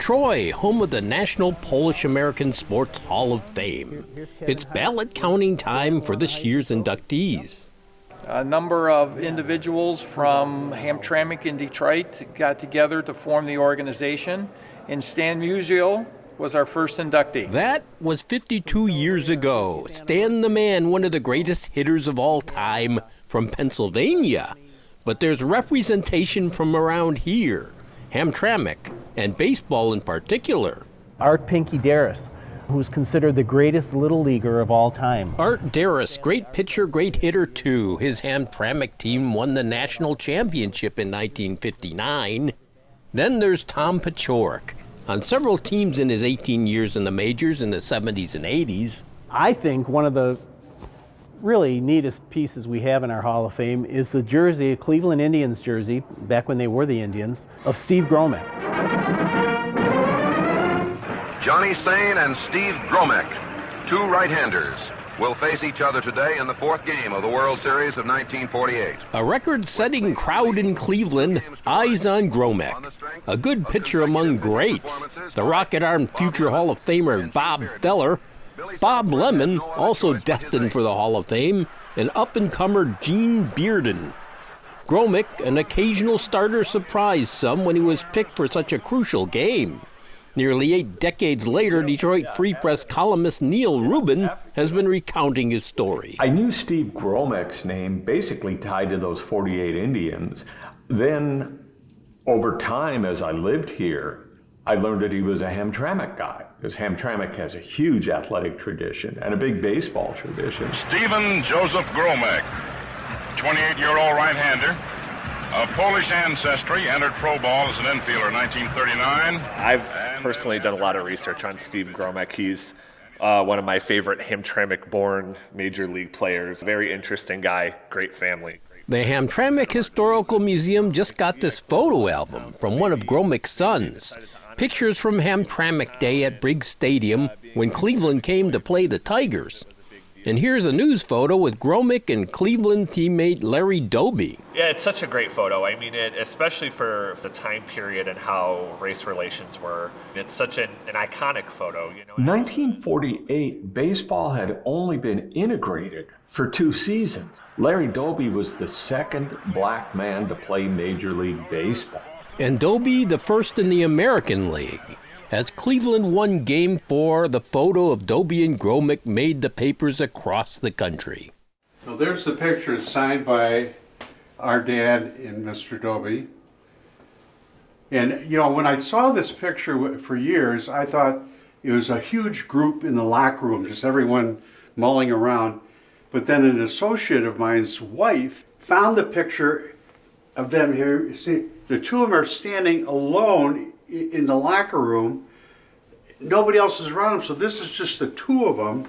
Troy, home of the National Polish American Sports Hall of Fame. It's ballot counting time for this year's inductees. A number of individuals from Hamtramck in Detroit got together to form the organization, and Stan Musial was our first inductee. That was 52 years ago. Stan the Man, one of the greatest hitters of all time from Pennsylvania. But there's representation from around here, Hamtramck, and baseball in particular. Art Pinky Darris, who's considered the greatest little leaguer of all time. Art Darris, great pitcher, great hitter too. His Hamtramck team won the national championship in 1959. Then there's Tom Paciorek, on several teams in his 18 years in the majors in the 70s and 80s. I think one of the really neatest pieces we have in our Hall of Fame is the jersey, a Cleveland Indians jersey, back when they were the Indians, of Steve Gromek. Johnny Sane and Steve Gromek, two right-handers, will face each other today in the fourth game of the World Series of 1948. A record-setting crowd in Cleveland, eyes on Gromek. A good pitcher among greats. The rocket-armed future Hall of Famer Bob Feller. Bob Lemon, also destined for the Hall of Fame, and up-and-comer Gene Bearden. Gromek, an occasional starter, surprised some when he was picked for such a crucial game. Nearly 8 decades later, Detroit Free Press columnist Neal Rubin has been recounting his story. I knew Steve Gromek's name basically tied to those 48 Indians. Then, over time, as I lived here, I learned that he was a Hamtramck guy, because Hamtramck has a huge athletic tradition and a big baseball tradition. Stephen Joseph Gromek, 28-year-old right-hander. Of Polish ancestry, entered pro ball as an infielder in 1939. I've personally done a lot of research on Steve Gromek. He's one of my favorite Hamtramck-born major league players. Very interesting guy, great family. The Hamtramck Historical Museum just got this photo album from one of Gromek's sons. Pictures from Hamtramck Day at Briggs Stadium when Cleveland came to play the Tigers. And here's a news photo with Gromek and Cleveland teammate Larry Doby. Yeah, it's such a great photo. I mean, especially for the time period and how race relations were. It's such an iconic photo. 1948, baseball had only been integrated for 2 seasons. Larry Doby was the second black man to play Major League Baseball. And Doby the first in the American League. As Cleveland won Game 4, the photo of Doby and Gromek made the papers across the country. So there's the picture signed by our dad and Mr. Doby. And, when I saw this picture for years, I thought it was a huge group in the locker room, just everyone mulling around. But then an associate of mine's wife found the picture of them here. You see, the two of them are standing alone in the locker room. Nobody else is around them, so this is just the two of them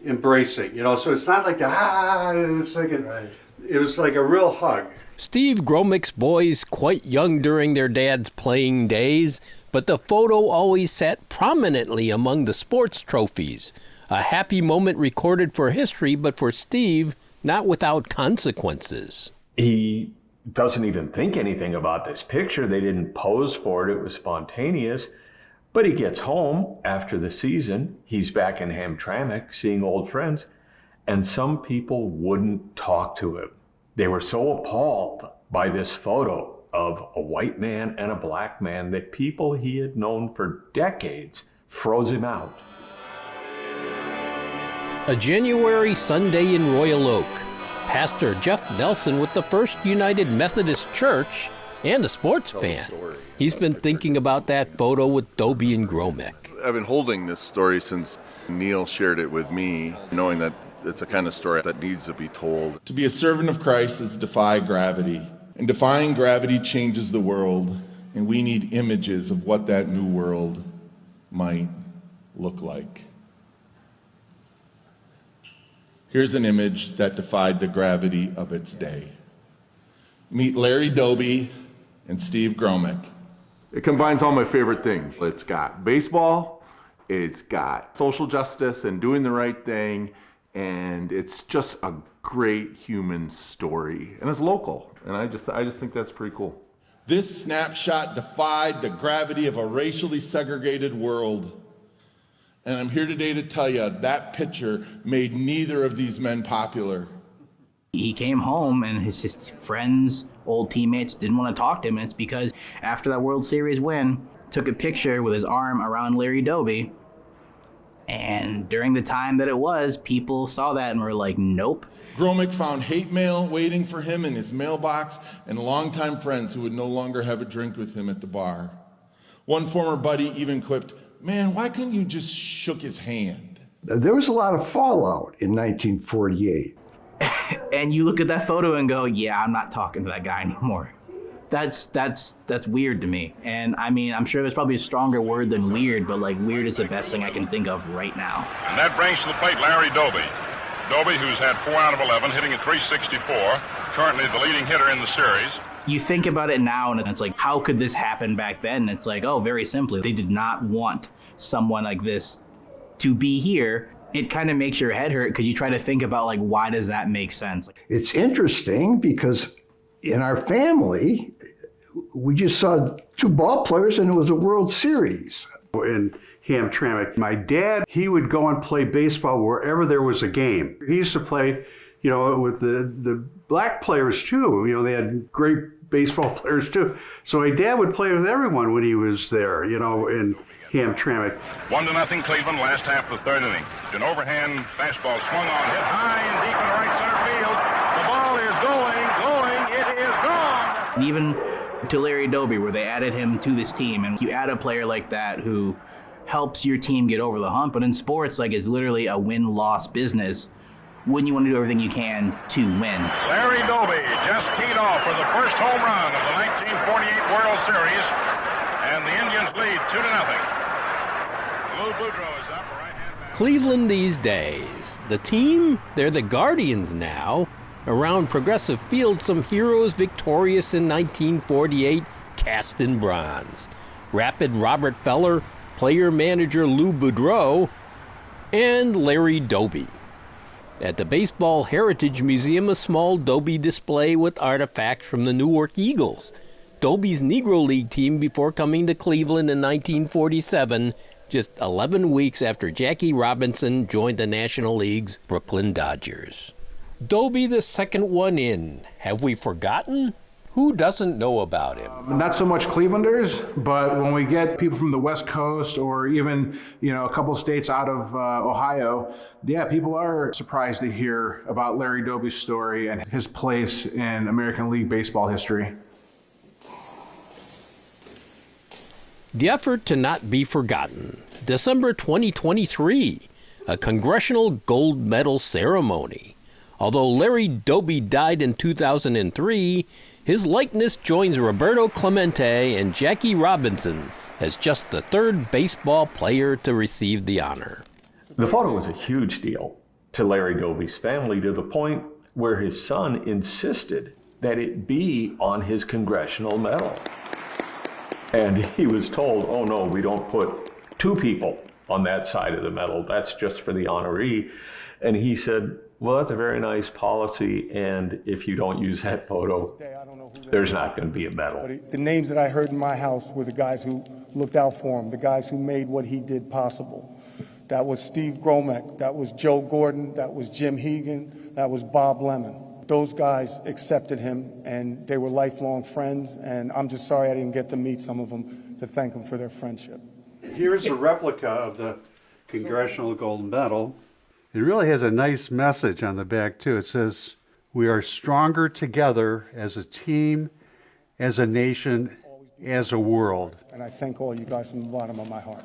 embracing, so it's not like it was like a real hug. Steve Gromek's boys quite young during their dad's playing days, but the photo always sat prominently among the sports trophies. A happy moment recorded for history, but for Steve, not without consequences. He doesn't even think anything about this picture. They didn't pose for it. It was spontaneous. But he gets home after the season. He's back in Hamtramck seeing old friends. And some people wouldn't talk to him. They were so appalled by this photo of a white man and a black man that people he had known for decades froze him out. A January Sunday in Royal Oak. Pastor Jeff Nelson with the First United Methodist Church and a sports fan. He's been thinking about that photo with Doby and Gromek. I've been holding this story since Neal shared it with me, knowing that it's a kind of story that needs to be told. To be a servant of Christ is to defy gravity. And defying gravity changes the world, and we need images of what that new world might look like. Here's an image that defied the gravity of its day. Meet Larry Doby and Steve Gromek. It combines all my favorite things. It's got baseball, it's got social justice and doing the right thing, and it's just a great human story. And it's local, and I just think that's pretty cool. This snapshot defied the gravity of a racially segregated world. And I'm here today to tell you that picture made neither of these men popular. He came home and his friends, old teammates didn't want to talk to him. And it's because after that World Series win, took a picture with his arm around Larry Doby. And during the time that it was, people saw that and were like, nope. Gromek found hate mail waiting for him in his mailbox and longtime friends who would no longer have a drink with him at the bar. One former buddy even quipped, "Man, why couldn't you just shook his hand?" There was a lot of fallout in 1948. And you look at that photo and go, yeah, I'm not talking to that guy anymore. That's weird to me. And I mean, I'm sure there's probably a stronger word than weird, but like weird is the best thing I can think of right now. And that brings to the plate Larry Doby. Doby, who's had 4 out of 11, hitting at .364, currently the leading hitter in the series. You think about it now and it's like, how could this happen back then? And it's like, oh, very simply, they did not want someone like this to be here. It kind of makes your head hurt because you try to think about like, why does that make sense? It's interesting because in our family, we just saw 2 ball players and it was a World Series. In Hamtramck, my dad, he would go and play baseball wherever there was a game. He used to play, you know, with the black players too. You know, they had great baseball players too. So my dad would play with everyone when he was there, you know, in Hamtramck. 1-0 Cleveland, last half of the 3rd inning. An overhand fastball swung on, hit high and deep in right center field. The ball is going, it is gone! And even to Larry Doby, where they added him to this team, and you add a player like that who helps your team get over the hump, but in sports, like, it's literally a win-loss business. Wouldn't you want to do everything you can to win? Larry Doby just teed off for the first home run of the 1948 World Series, and the Indians lead 2-0. Lou Boudreau is up, right-hand man. Cleveland these days. The team, they're the Guardians now. Around Progressive Field, some heroes victorious in 1948 cast in bronze. Rapid Robert Feller, player-manager Lou Boudreau, and Larry Doby. At the Baseball Heritage Museum, a small Doby display with artifacts from the Newark Eagles, Doby's Negro League team before coming to Cleveland in 1947, just 11 weeks after Jackie Robinson joined the National League's Brooklyn Dodgers. Doby, the second one in. Have we forgotten? Who doesn't know about him? Not so much Clevelanders, but when we get people from the West Coast or even, you know, a couple of states out of Ohio, yeah, people are surprised to hear about Larry Doby's story and his place in American League Baseball history. The effort to not be forgotten. December 2023, a Congressional Gold Medal ceremony. Although Larry Doby died in 2003, his likeness joins Roberto Clemente and Jackie Robinson as just the 3rd baseball player to receive the honor. The photo was a huge deal to Larry Doby's family, to the point where his son insisted that it be on his congressional medal. And he was told, oh no, we don't put 2 people on that side of the medal. That's just for the honoree. And he said, well, that's a very nice policy, and if you don't use that photo, there's not going to be a medal. But the names that I heard in my house were the guys who looked out for him, the guys who made what he did possible. That was Steve Gromek, that was Joe Gordon, that was Jim Hegan, that was Bob Lemon. Those guys accepted him, and they were lifelong friends, and I'm just sorry I didn't get to meet some of them to thank them for their friendship. Here's a replica of the Congressional Gold Medal. It really has a nice message on the back, too. It says, we are stronger together as a team, as a nation, as a world. And I thank all you guys from the bottom of my heart.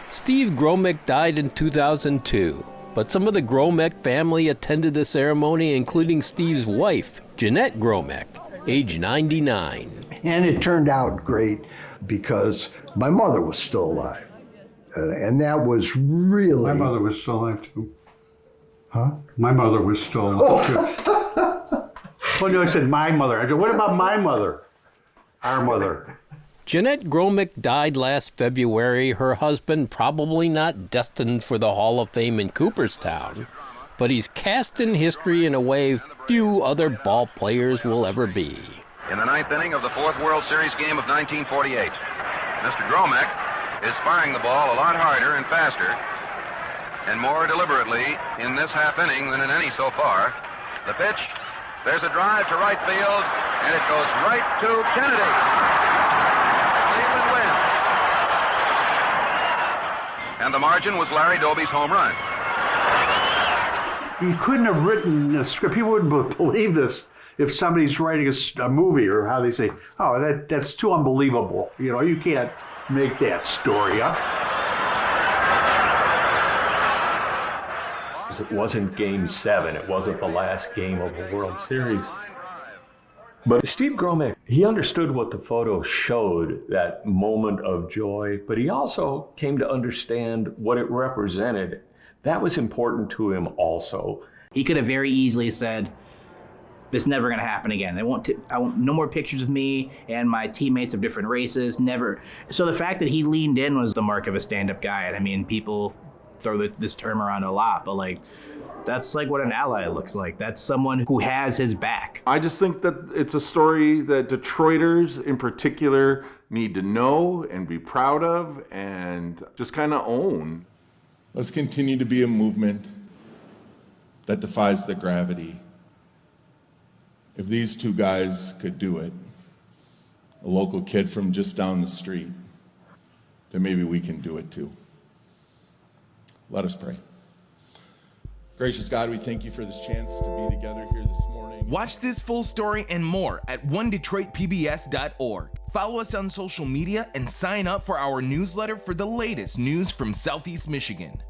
Steve Gromek died in 2002, but some of the Gromek family attended the ceremony, including Steve's wife, Jeanette Gromek, age 99. And it turned out great because my mother was still alive. And that was really... My mother was still alive, too. Huh? My mother was still alive, too. Well, no, I said my mother. I said, what about my mother? Our mother. Jeanette Gromek died last February, her husband probably not destined for the Hall of Fame in Cooperstown, but he's cast in history in a way few other ball players will ever be. in the ninth inning of the fourth World Series game of 1948. Mr. Gromek is firing the ball a lot harder and faster and more deliberately in this half inning than in any so far. The pitch, there's a drive to right field, and it goes right to Kennedy. Cleveland wins. And the margin was Larry Doby's home run. You couldn't have written a script. People wouldn't believe this if somebody's writing a movie, or how they say, oh, that's too unbelievable. You know, you can't make that story up. It wasn't Game 7. It wasn't the last game of the World Series. But Steve Gromek, he understood what the photo showed, that moment of joy, but he also came to understand what it represented. That was important to him also. He could have very easily said, this is never going to happen again. I want no more pictures of me and my teammates of different races, never. So the fact that he leaned in was the mark of a stand-up guy. And I mean, people throw this term around a lot, but like, that's like what an ally looks like. That's someone who has his back. I just think that it's a story that Detroiters in particular need to know and be proud of and just kind of own. Let's continue to be a movement that defies the gravity. If these two guys could do it, a local kid from just down the street, then maybe we can do it too. Let us pray. Gracious God, we thank you for this chance to be together here this morning. Watch this full story and more at onedetroitpbs.org. Follow us on social media and sign up for our newsletter for the latest news from Southeast Michigan.